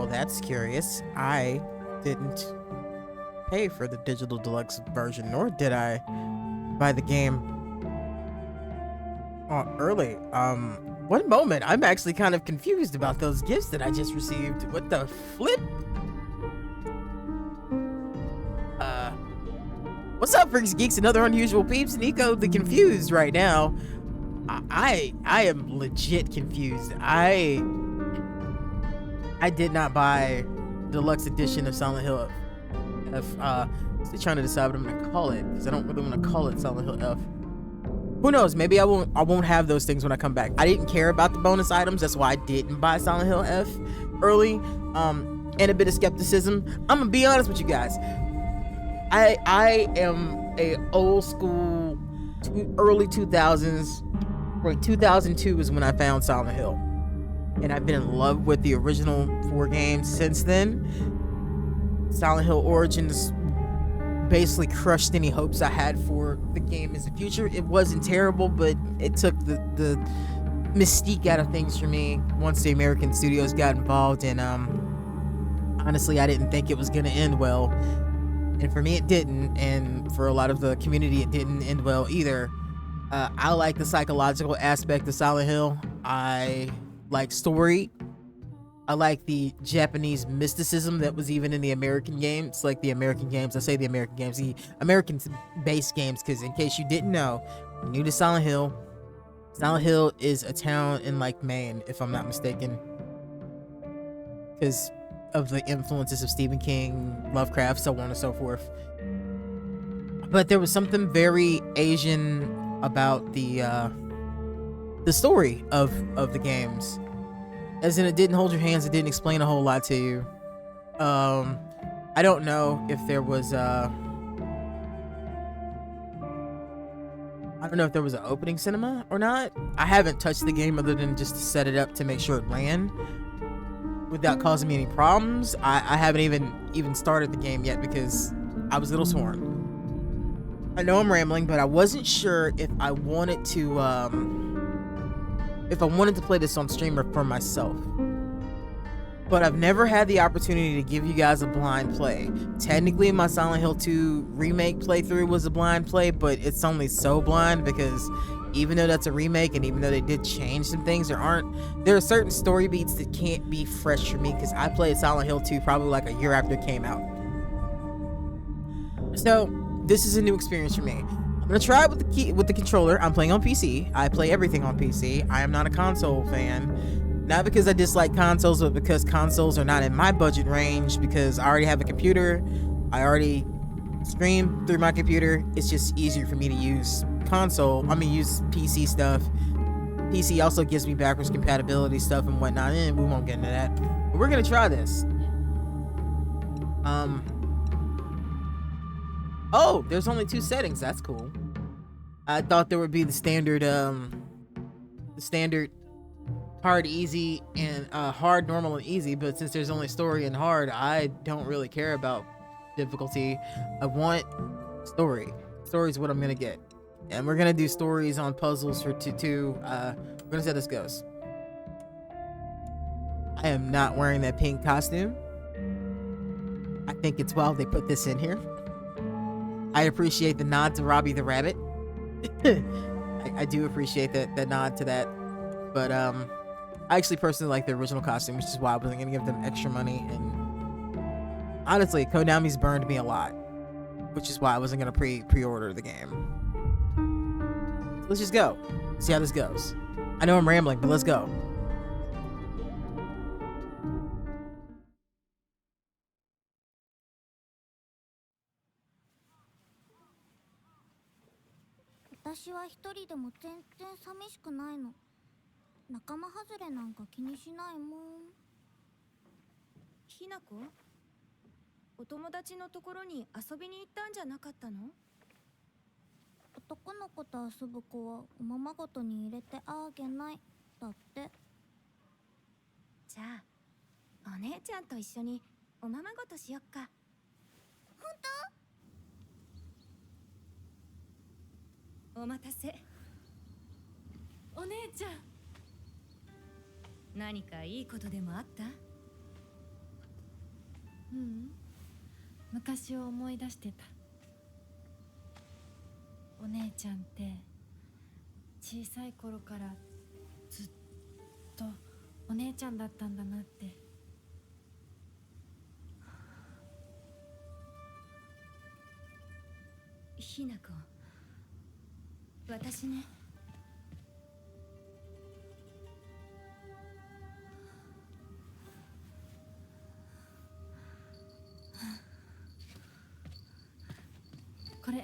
Well, that's curious. I didn't pay for the digital deluxe version, nor did I buy the game early. One moment, I'm actually kind of confused about those gifts that I just received. What the flip? Uh, what's up, freaks, geeks, and other unusual peeps? Nico the confused right now. I am legit confused. I did not buy the deluxe edition of Silent Hill F. Still trying to decide what I'm gonna call it, because I don't really want to call it Silent Hill F. Who knows? Maybe I won't have those things when I come back. I didn't care about the bonus items. That's why I didn't buy Silent Hill F early. And a bit of skepticism. I'm gonna be honest with you guys. I am a old school, early 2000s. Right, 2002 is when I found Silent Hill, and I've been in love with the original 4 games since then. Silent Hill Origins basically crushed any hopes I had for the game as a future. It wasn't terrible, but it took the mystique out of things for me once the American studios got involved, and honestly, I didn't think it was gonna end well. And for me, it didn't, and for a lot of the community, it didn't end well either. I like the psychological aspect of Silent Hill. I like story. I like the Japanese mysticism that was even in the American games. Like the American games, I say the American-based games, because in case you didn't know, new to Silent Hill is a town in like Maine, if I'm not mistaken, because of the influences of Stephen King, Lovecraft, so on and so forth. But there was something very Asian about the story of the games, as in it didn't hold your hands, it didn't explain a whole lot to you. I don't know if there was I don't know if there was an opening cinema or not. I haven't touched the game other than just to set it up to make sure it ran without causing me any problems. I haven't even started the game yet because I was a little torn. I know I'm rambling, but I wasn't sure if I wanted to play this on stream or for myself. But I've never had the opportunity to give you guys a blind play. Technically, my Silent Hill 2 remake playthrough was a blind play, but it's only so blind because even though that's a remake and even though they did change some things, there are certain story beats that can't be fresh for me because I played Silent Hill 2 probably like a year after it came out. So this is a new experience for me. I'm gonna try it with the controller. I'm playing on PC. I play everything on PC. I am not a console fan. Not because I dislike consoles, but because consoles are not in my budget range, because I already have a computer. I already stream through my computer. It's just easier for me to use use PC stuff. PC also gives me backwards compatibility stuff and whatnot, and we won't get into that. But we're gonna try this. Oh, there's only 2 settings. That's cool. I thought there would be the standard hard, easy, and hard, normal, and easy. But since there's only story and hard, I don't really care about difficulty. I want story. Story is what I'm gonna get, and we're gonna do stories on puzzles for two. We're gonna see how this goes. I am not wearing that pink costume. I think it's well they put this in here. I appreciate the nod to Robbie the Rabbit. I do appreciate that nod to that. But I actually personally like the original costume, which is why I wasn't gonna give them extra money. And honestly, Konami's burned me a lot, which is why I wasn't gonna pre-order the game. Let's just go. See how this goes. I know I'm rambling, but let's go. うん、昔を思い出してた。お姉ちゃんって小さい頃からずっとお姉ちゃんだったんだなって。ひなこ、私ね。これ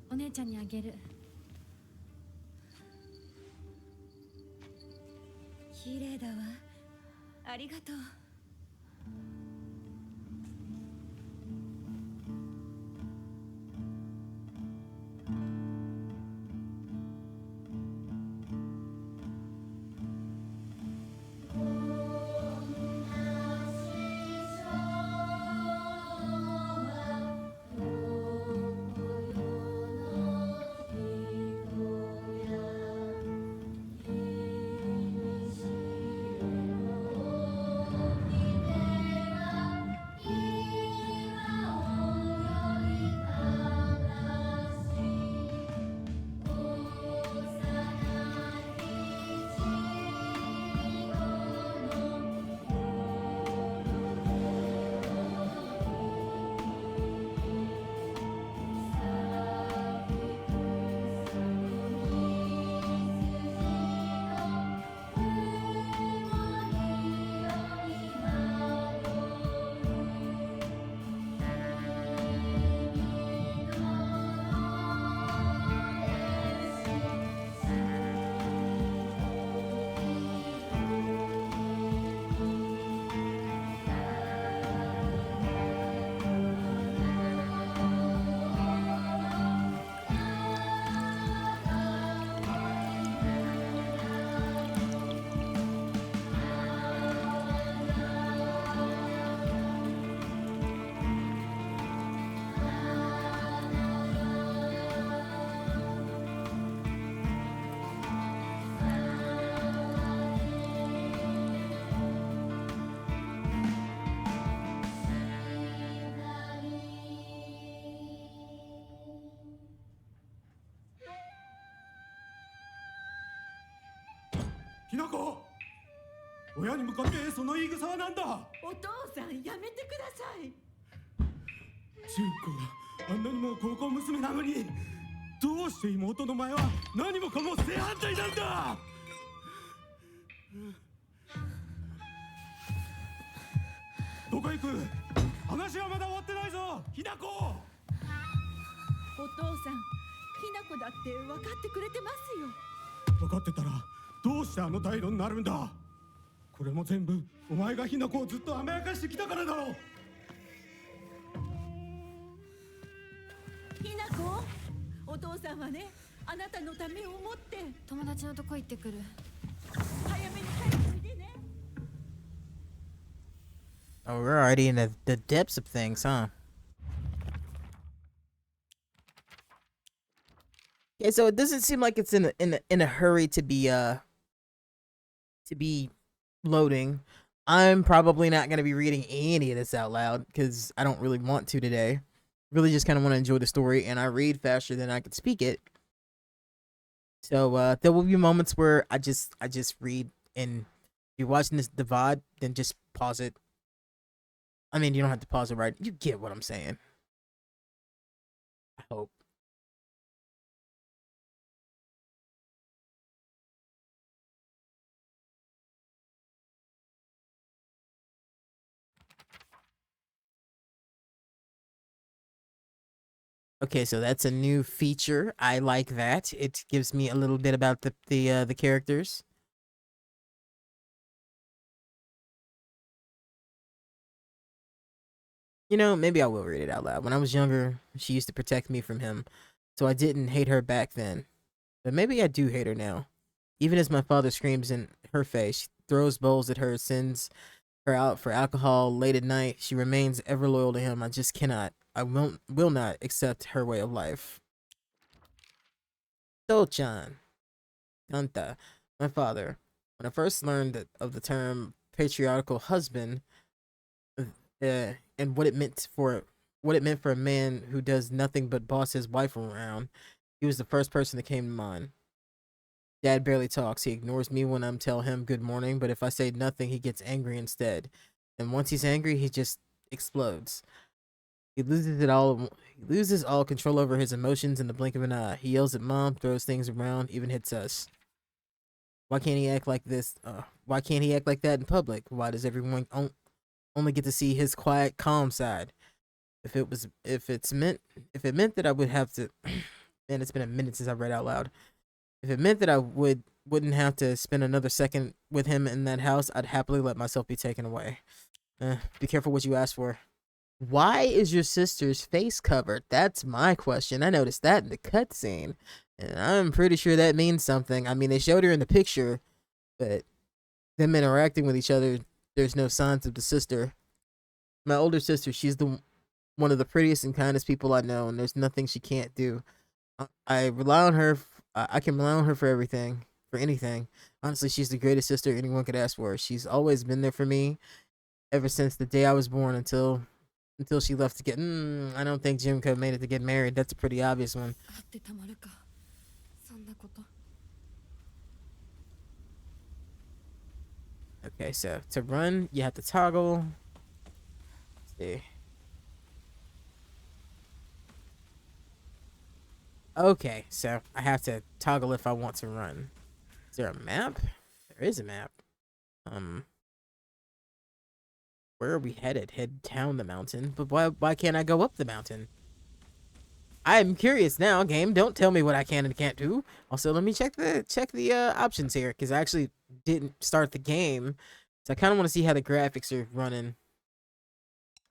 お姉ちゃんにあげる。綺麗だわ。ありがとう。ひなこ、親に向かってその言い草は何だ。お父さん、やめてください。純子があんなにも高校娘なのに、どうして妹の前は何もかも正反対なんだ。どこ行く。話はまだ終わってないぞ、ひなこ。お父さん、ひなこだって分かってくれてますよ。分かってたらどうしてあの態度になるんだ。これも全部お前がひなこをずっと甘やかしてきたからだろう。ひなこ、お父さんはね、あなたのためを思って友達のとこ行ってくる。早めに帰っておいでね。 Oh, we're already in the depths of things, huh? Yeah, so it doesn't seem like it's in a hurry to be loading. I'm probably not gonna be reading any of this out loud because I don't really want to today. Really, just kind of want to enjoy the story, and I read faster than I can speak it. So there will be moments where I just read, and if you're watching this VOD, then just pause it. I mean, you don't have to pause it, right? You get what I'm saying. I hope. Okay, so that's a new feature. I like that. It gives me a little bit about the characters. You know, maybe I will read it out loud. When I was younger, she used to protect me from him, so I didn't hate her back then. But maybe I do hate her now. Even as my father screams in her face, throws bowls at her, sends her out for alcohol late at night, she remains ever loyal to him. I just cannot. I will not accept her way of life. Dochan. Kanta. My father. When I first learned of the term patriarchal husband, and what it meant for a man who does nothing but boss his wife around. He was the first person that came to mind. Dad barely talks. He ignores me when I'm tell him good morning, but if I say nothing, he gets angry instead. And once he's angry, he just explodes. He loses all control over his emotions in the blink of an eye. He yells at Mom, throws things around, even hits us. Why can't he act like this? Why can't he act like that in public? Why does everyone only get to see his quiet, calm side? If it meant that I would have to, man, it's been a minute since I read out loud. If it meant that I wouldn't have to spend another second with him in that house, I'd happily let myself be taken away. Be careful what you ask for. Why is your sister's face covered? That's my question. I noticed that in the cutscene, and I'm pretty sure that means something. I mean, they showed her in the picture, but them interacting with each other, there's no signs of the sister. My older sister, she's one of the prettiest and kindest people I know, and there's nothing she can't do. I rely on her. I can rely on her for everything, for anything. Honestly, she's the greatest sister anyone could ask for. She's always been there for me, ever since the day I was born until she left to get. I don't think Jim could have made it to get married. That's a pretty obvious one. Okay, so to run, you have to toggle. Let's see. Okay, so I have to toggle if I want to run. Is there a map? There is a map. Where are we headed? Head down the mountain. But why can't I go up the mountain? I'm curious now, game. Don't tell me what I can and can't do. Also, let me check the options here, because I actually didn't start the game. So I kind of want to see how the graphics are running.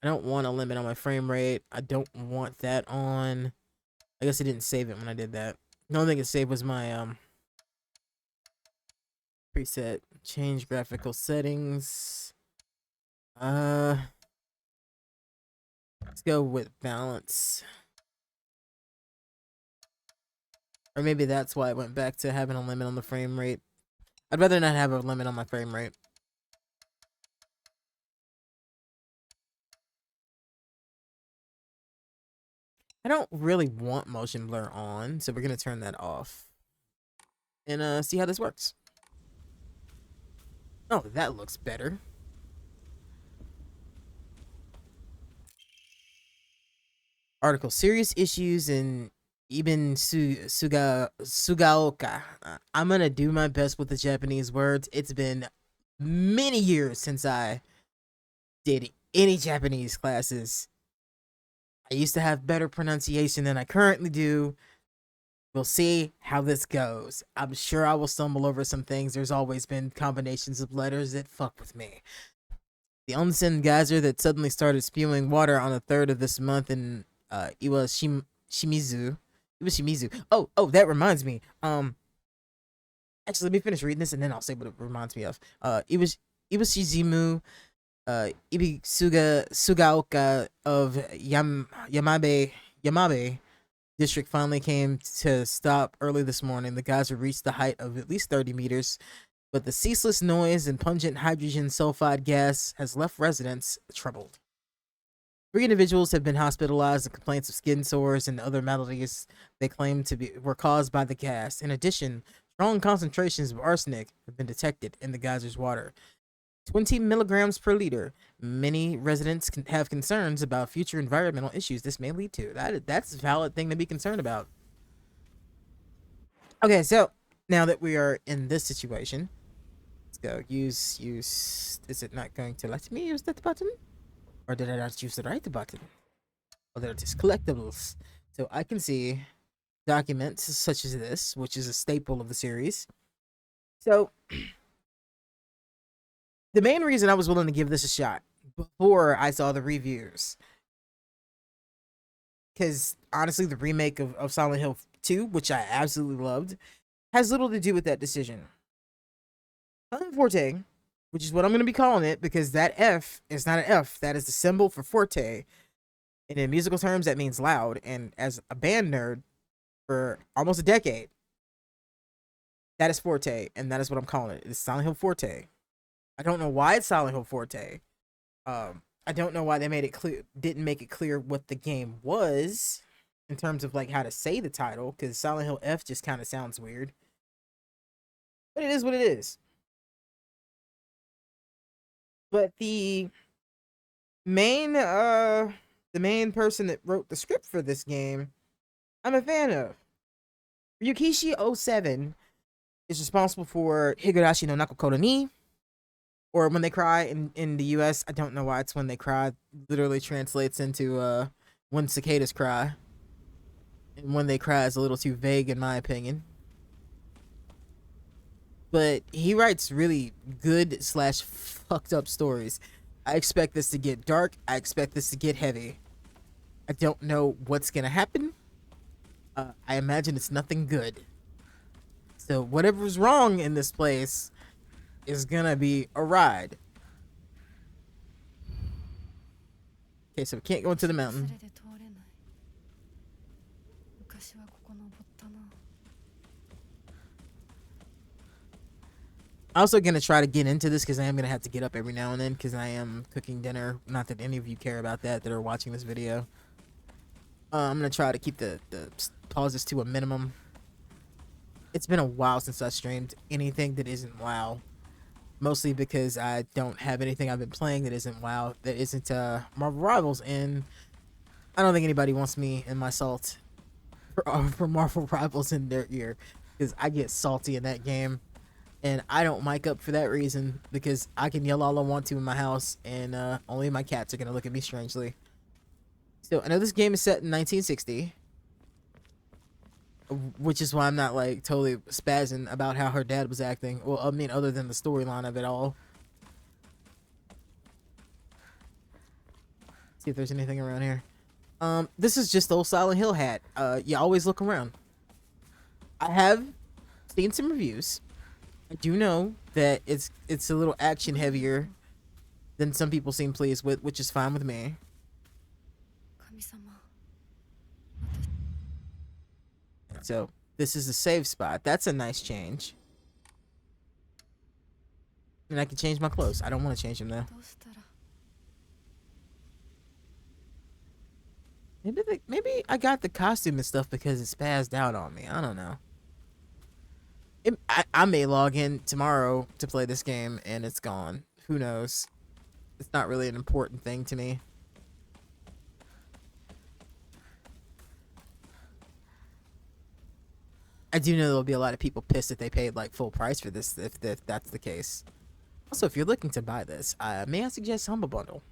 I don't want a limit on my frame rate. I don't want that on. I guess I didn't save it when I did that. The only thing it saved was my preset. Change graphical settings. Let's go with balance. Or maybe that's why I went back to having a limit on the frame rate. I'd rather not have a limit on my frame rate. I don't really want motion blur on, so we're gonna turn that off. And see how this works. Oh, that looks better. Article: serious issues in Ibn Sugaoka. I'm gonna do my best with the Japanese words. It's been many years since I did any Japanese classes. I used to have better pronunciation than I currently do. We'll see how this goes. I'm sure I will stumble over some things. There's always been combinations of letters that fuck with me. The onsen geyser that suddenly started spewing water on the 3rd of this month in Shimizu. Oh, that reminds me. Actually, let me finish reading this and then I'll say what it reminds me of. Iwashizimu Sugaoka of Yamabe district finally came to stop early this morning. The geyser reached the height of at least 30 meters, but the ceaseless noise and pungent hydrogen sulfide gas has left residents troubled. 3 individuals have been hospitalized with complaints of skin sores and other maladies they claim were caused by the gas. In addition, strong concentrations of arsenic have been detected in the geyser's water. 20 milligrams per liter. Many residents have concerns about future environmental issues this may lead to. That's a valid thing to be concerned about. Okay, so now that we are in this situation, let's go. Use. Is it not going to let me use that button? Or did I not use the right button? Oh, there it is. Collectibles. So I can see documents such as this, which is a staple of the series. So the main reason I was willing to give this a shot before I saw the reviews, because honestly, the remake of Silent Hill 2, which I absolutely loved, has little to do with that decision. Silent Forte, which is what I'm going to be calling it, because that F is not an F. That is the symbol for forte. And in musical terms, that means loud. And as a band nerd for almost a decade, that is Forte, and that is what I'm calling it. It's Silent Hill Forte. I don't know why it's Silent Hill Forte. I I don't know why they made it clear, didn't make it clear what the game was in terms of like how to say the title, because Silent Hill F just kind of sounds weird. But it is what it is. But main the main person that wrote the script for this game, I'm a fan of. Ryukishi07 is responsible for Higurashi no Nakokoto ni, or When They Cry in the US. I don't know why it's When They Cry. Literally translates into When Cicadas Cry. And When They Cry is a little too vague in my opinion. But he writes really good / fucked up stories. I expect this to get dark. I expect this to get heavy. I don't know what's gonna happen. I imagine it's nothing good. So whatever's wrong in this place is gonna be a ride. Okay, so we can't go into the mountain. それで通れない。昔はここ登ったな。I'm also gonna try to get into this because I am gonna have to get up every now and then because I am cooking dinner. Not that any of you care about that are watching this video. I'm gonna try to keep the pauses to a minimum. It's been a while since I streamed anything that isn't WoW. Mostly because I don't have anything I've been playing that isn't WoW, that isn't Marvel Rivals, and I don't think anybody wants me and my salt for Marvel Rivals in their ear because I get salty in that game. And I don't mic up for that reason because I can yell all I want to in my house and only my cats are going to look at me strangely. So I know this game is set in 1960, which is why I'm not like totally spazzing about how her dad was acting. Well, I mean, other than the storyline of it all. See if there's anything around here. This is just the old Silent Hill hat. You always look around. I have seen some reviews. I do know that it's a little action heavier than some people seem pleased with, which is fine with me. 神様。 So this is a save spot. That's a nice change. And I can change my clothes. I don't want to change them though. どうしたら。 Maybe I got the costume and stuff because it spazzed out on me. I don't know. I may log in tomorrow to play this game and it's gone. Who knows? It's not really an important thing to me. I do know there'll be a lot of people pissed if they paid like full price for this, if that's the case. Also, if you're looking to buy this, may I suggest Humble Bundle?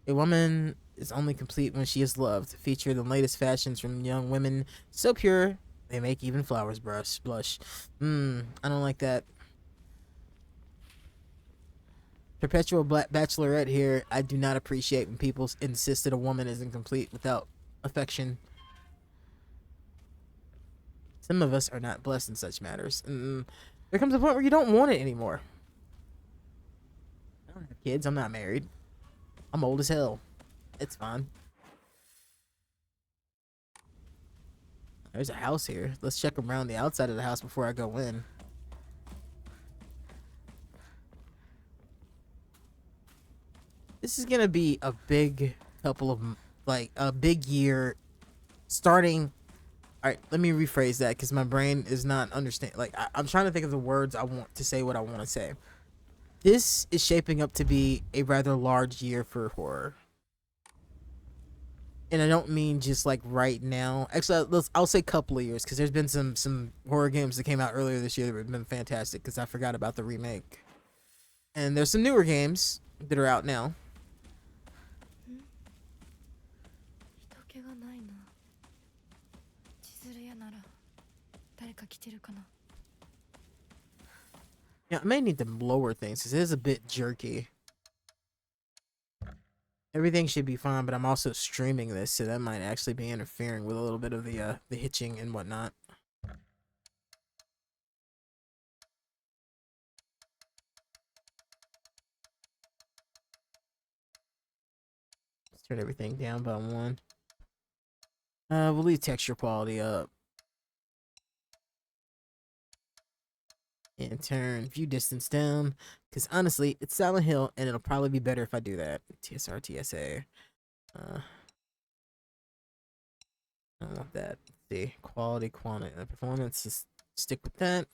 A woman is only complete when she is loved. Feature the latest fashions from young women, so pure they make even flowers blush. I don't like that. Perpetual Bachelorette here. I do not appreciate when people insist that a woman isn't complete without affection. Some of us are not blessed in such matters. There comes a point where you don't want it anymore. I don't have kids. I'm not married. I'm old as hell. It's fine. There's a house here. Let's check around the outside of the house before I go in. This is gonna be a big couple of, like, a big year starting. All right, let me rephrase that because my brain is not understand. Like, I'm trying to think of the words I want to say what I want to say. This is shaping up to be a rather large year for horror. And I don't mean just like right now. Actually, I'll say couple of years because there's been some horror games that came out earlier this year that have been fantastic because I forgot about the remake. And there's some newer games that are out now. 人気がないな。千鶴屋なら誰か来てるかな。 Yeah, I may need to lower things because it is a bit jerky. Everything should be fine, but I'm also streaming this, so that might actually be interfering with a little bit of the hitching and whatnot. Let's turn everything down by 1. We'll leave texture quality up. And turn view distance down. Because honestly, it's Silent Hill, and it'll probably be better if I do that. TSR, TSA. I don't want that. Let's see. Quality, quantity, performance. Just stick with that.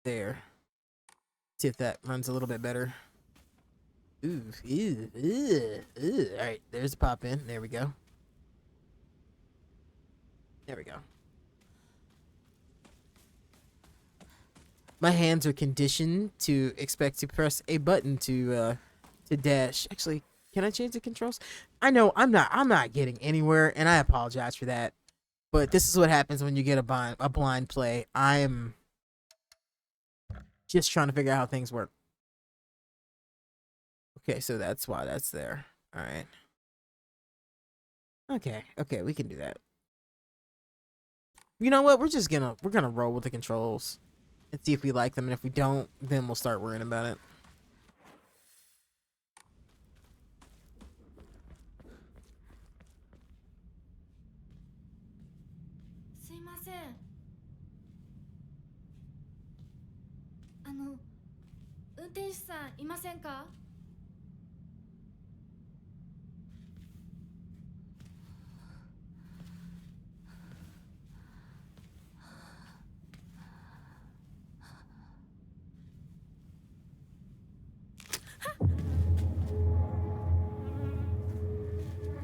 There. See if that runs a little bit better. Ooh, ew, ew, ew. Alright, there's a pop in. There we go. There we go. My hands are conditioned to expect to press a button to dash. Actually, can I change the controls? I know I'm not getting anywhere, and I apologize for that. But this is what happens when you get a blind play. I'm just trying to figure out how things work. Okay, so that's why that's there. All right. Okay, we can do that. You know what? We're gonna roll with the controls and see if we like them, and if we don't, then we'll start worrying about it.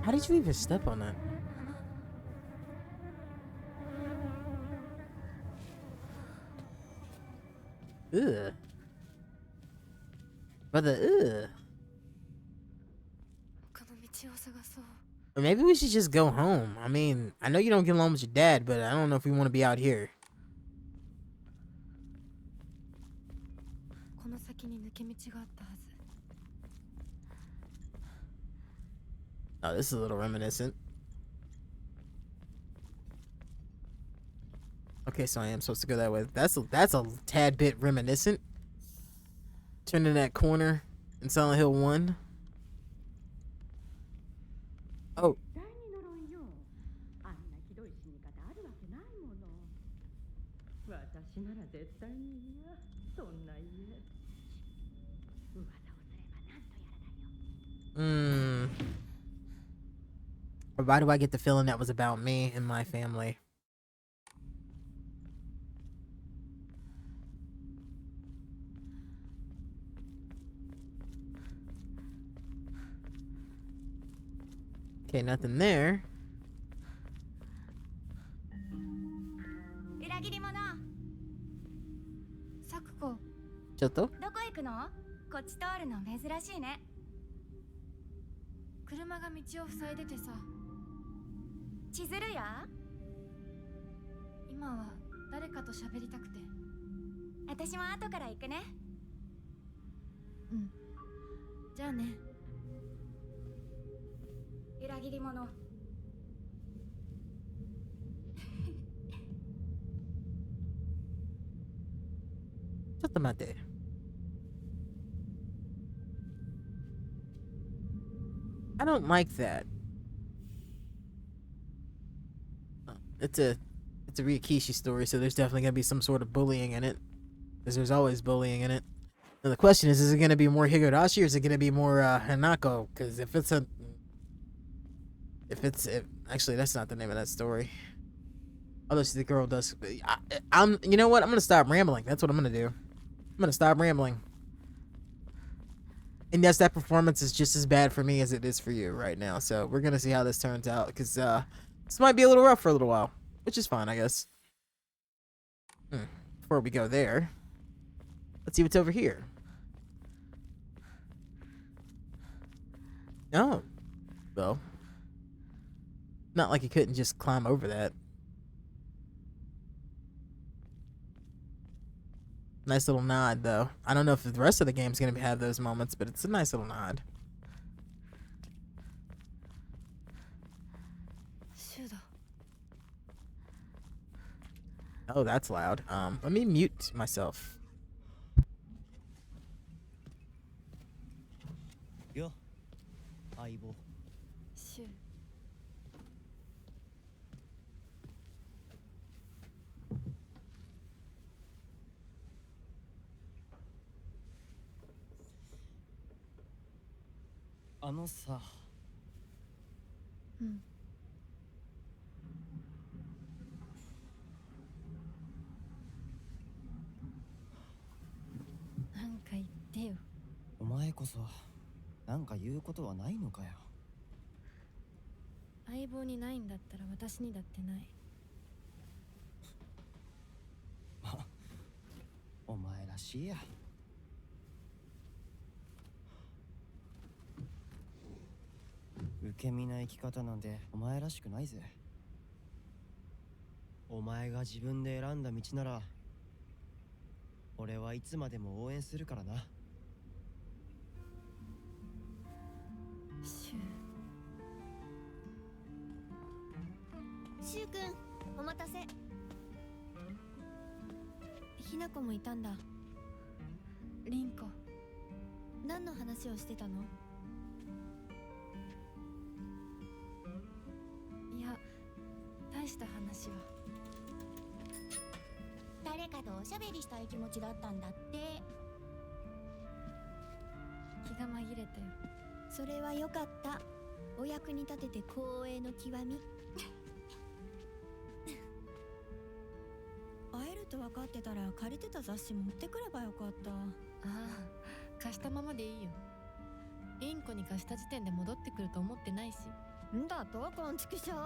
How did you even step on that? Ugh. Brother, ugh. Or maybe we should just go home. I mean, I know you don't get along with your dad, but I don't know if we want to be out here. Oh, this is a little reminiscent. Okay, so I am supposed to go that way. That's a tad bit reminiscent. Turning that corner in Silent Hill 1. Oh. 絶対に呪いよ。あんなひどい死に方あるわけないもの。私なら絶対に嫌。そんな家。噂をすればなんとやらだよ。Or why do I get the feeling that was about me and my family? Okay, nothing there. 裏切り者。サクコ、ちょっと？どこ行くの？こっち通るの珍しいね。車が道を塞いでてさ。千鶴や？今は誰かと喋りたくて。私も後から行くね。うん。じゃあね。裏切り者。ちょっと待って。I don't like that. It's a Rikishi story, so there's definitely gonna be some sort of bullying in it, because there's always bullying in it. And the question is it gonna be more Higurashi or is it gonna be more Hanako? Because if actually that's not the name of that story. Although the girl does. You know what? I'm gonna stop rambling. That's what I'm gonna do. I'm gonna stop rambling. And yes, that performance is just as bad for me as it is for you right now. So we're gonna see how this turns out, because this might be a little rough for a little while, which is fine, I guess. Before we go there, let's see what's over here. Oh, well, not like you couldn't just climb over that. Nice little nod, though. I don't know if the rest of the game's gonna have those moments, but it's a nice little nod. Oh, that's loud. Let me mute myself. Yo, Aibo. シュウ。あのさ、うん。なんか言ってよ。お前こそなんか言うことはないのかよ。相棒にないんだったら私にだってない。お前らしいや。受け身な生き方なんてお前らしくないぜ。お前が自分で選んだ道なら俺はいつまでも応援するからな。シシュウ君、お待たせ。ひなこもいたんだ。リンコ。何の話をしてたの？いや、大した話は。誰かとおしゃべりしたい気持ちだったんだって。気が紛れたよ。それはよかった。お役に立てて光栄の極み。会えると分かってたら借りてた雑誌持ってくればよかった。ああ、貸したままでいいよ。インコに貸した時点で戻ってくると思ってないし。んだとこんちくしょう。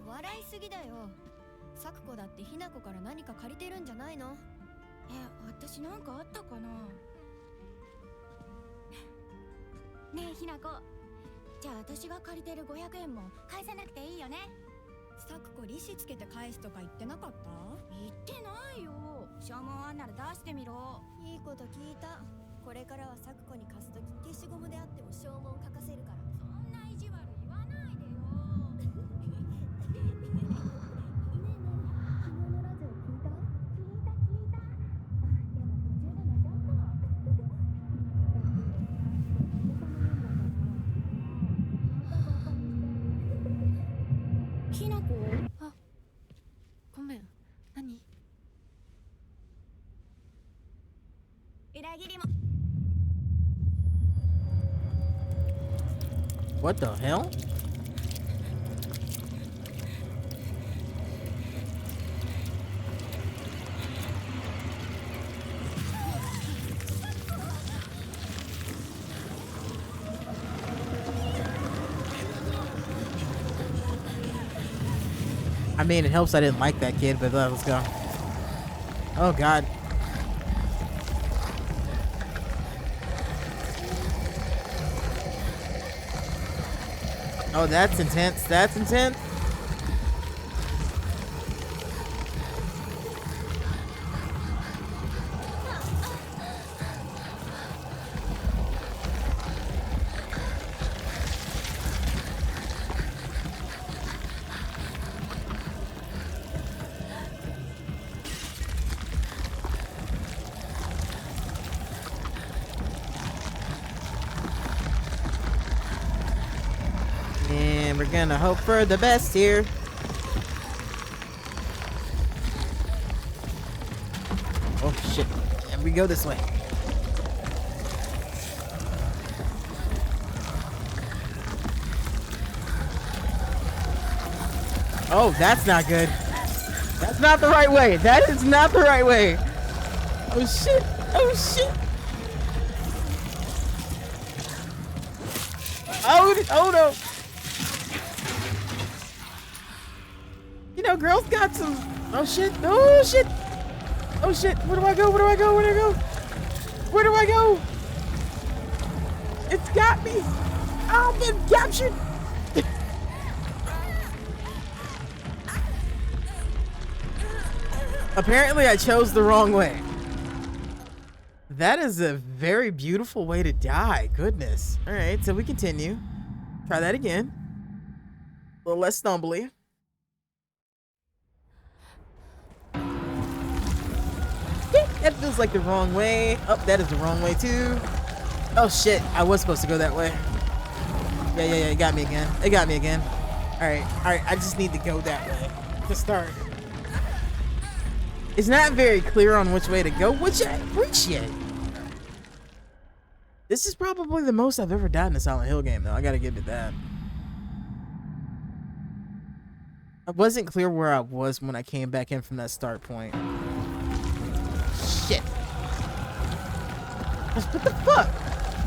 笑いすぎだよ。サクコだってひなこから何か借りてるんじゃないの？私なんかあったかな。ねえひなこ、じゃあ私が借りてる500円も返さなくていいよね。サクコ利子つけて返すとか言ってなかった？言ってないよ。証文あんなら出してみろ。いいこと聞いた。これからはサクコに貸すとき消しゴムであっても証文書かせるから。そんな意地悪言わないでよ。ねえねえ、昨日のラジオ聞いた？聞いた。でも途中で寝ちゃった。ひなこ？あ、ごめん。何？裏切りも。 What the hell? I mean, it helps I didn't like that kid, but let's go. Oh, God. Oh, that's intense. That's intense. And we're gonna hope for the best here. Oh shit. And we go this way. Oh, that's not good. That's not the right way. That is not the right way. Oh shit. Oh shit. Oh no. You know, girls got some. Oh shit. Oh shit. Oh shit. Where do I go? Where do I go? Where do I go? Where do I go? It's got me. I've been captured. Apparently, I chose the wrong way. That is a very beautiful way to die. Goodness. All right, so we continue. Try that again. A little less stumbly. That feels like the wrong way. Oh, that is the wrong way too. Oh shit, I was supposed to go that way. Yeah, it got me again. It got me again. All right, I just need to go that way to start. It's not very clear on which way to go. Which yet? This is probably the most I've ever died in a Silent Hill game, though. I gotta give it that. I wasn't clear where I was when I came back in from that start point. Shit. What the fuck?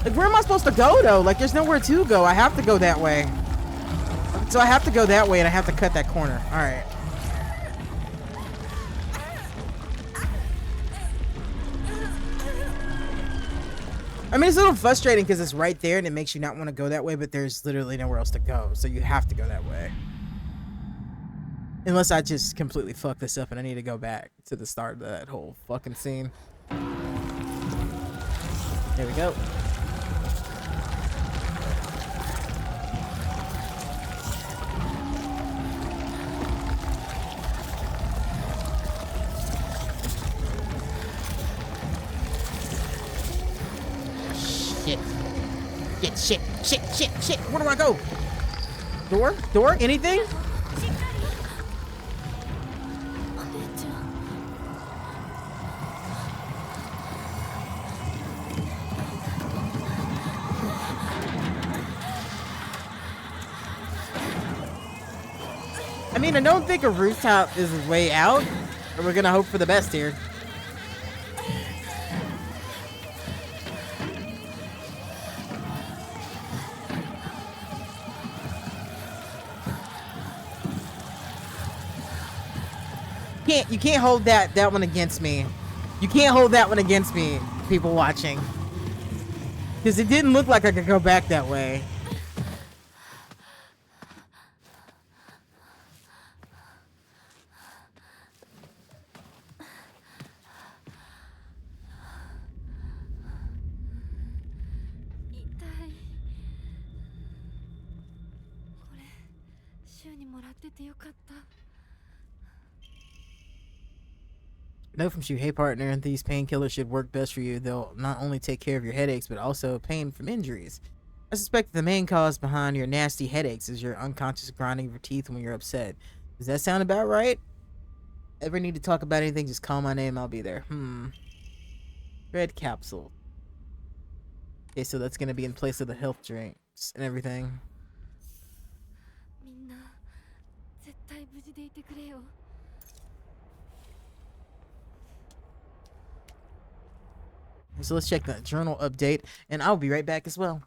Like, where am I supposed to go, though? Like, there's nowhere to go. I have to go that way. So I have to go that way, and I have to cut that corner. All right. I mean, it's a little frustrating because it's right there, and it makes you not want to go that way, but there's literally nowhere else to go. So you have to go that way. Unless I just completely fuck this up and I need to go back to the start of that whole fucking scene. There we go. Shit. Where do I go? Door? Anything? I mean, I don't think a rooftop is the way out, but we're gonna hope for the best here. You can't hold that one against me. You can't hold that one against me, people watching. Because it didn't look like I could go back that way. Note from Shu, hey partner, these painkillers should work best for you. They'll not only take care of your headaches, but also pain from injuries. I suspect the main cause behind your nasty headaches is your unconscious grinding of your teeth when you're upset. Does that sound about right? Ever need to talk about anything, just call my name, I'll be there. Red capsule. Okay, so that's gonna be in place of the health drinks and everything. So let's check the journal update, and I'll be right back as well.